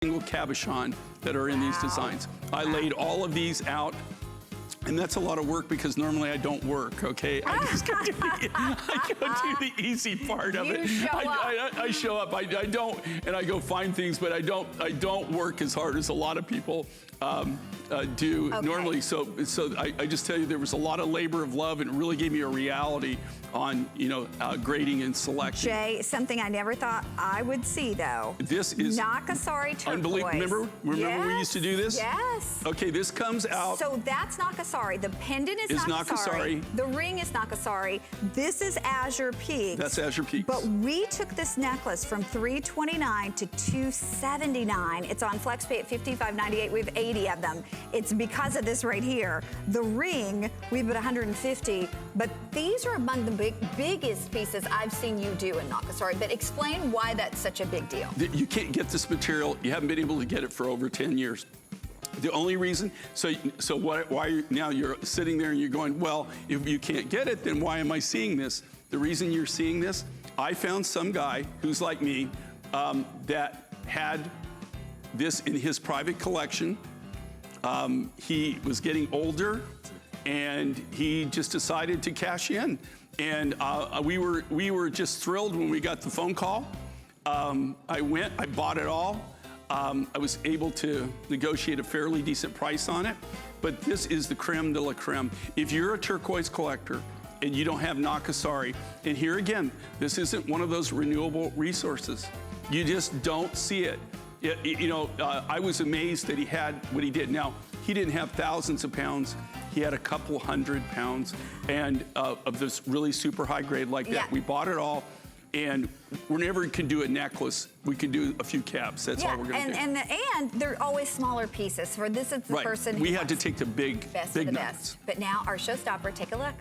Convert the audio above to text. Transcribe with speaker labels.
Speaker 1: single cabochon that are in these designs. I laid all of these out. And that's a lot of work because normally I don't work, okay? I just go do the easy part of it. I show up. I don't, and I go find things, but I don't work as hard as a lot of people do normally. So I just tell you, there was a lot of labor of love, and it really gave me a reality on, grading and selecting.
Speaker 2: Jay, something I never thought I would see, though.
Speaker 1: This is
Speaker 2: Nako Turquoise.
Speaker 1: Unbelievable. Remember we used to do this?
Speaker 2: Yes.
Speaker 1: Okay, this comes out.
Speaker 2: So that's Nako Turquoise. The pendant is Nako Turquoise. The ring is Nako Turquoise. This is Azure Peaks.
Speaker 1: That's Azure Peaks.
Speaker 2: But we took this necklace from $329 to $279. It's on FlexPay at $55.98. We have 80 of them. It's because of this right here. The ring, we have at 150, but these are among the biggest pieces I've seen you do in Nako Turquoise. But explain why that's such a big deal.
Speaker 1: You can't get this material. You haven't been able to get it for over 10 years. The only reason, why now you're sitting there and you're going, well, if you can't get it, then why am I seeing this? The reason you're seeing this, I found some guy who's like me that had this in his private collection. He was getting older and he just decided to cash in. And we were just thrilled when we got the phone call. I went, I bought it all. I was able to negotiate a fairly decent price on it, but this is the creme de la creme. If you're a turquoise collector and you don't have Nako Turquoise, and here again, this isn't one of those renewable resources. You just don't see it. I was amazed that he had what he did. Now, he didn't have thousands of pounds. He had a couple hundred pounds and of this really super high grade like that.
Speaker 2: Yeah.
Speaker 1: We bought it all. And whenever we can do a necklace, we can do a few caps. That's all we're going to do.
Speaker 2: And they're always smaller pieces. For this is the person who
Speaker 1: we had to take the big
Speaker 2: best of the
Speaker 1: nuggets.
Speaker 2: best. But now our showstopper, take a look.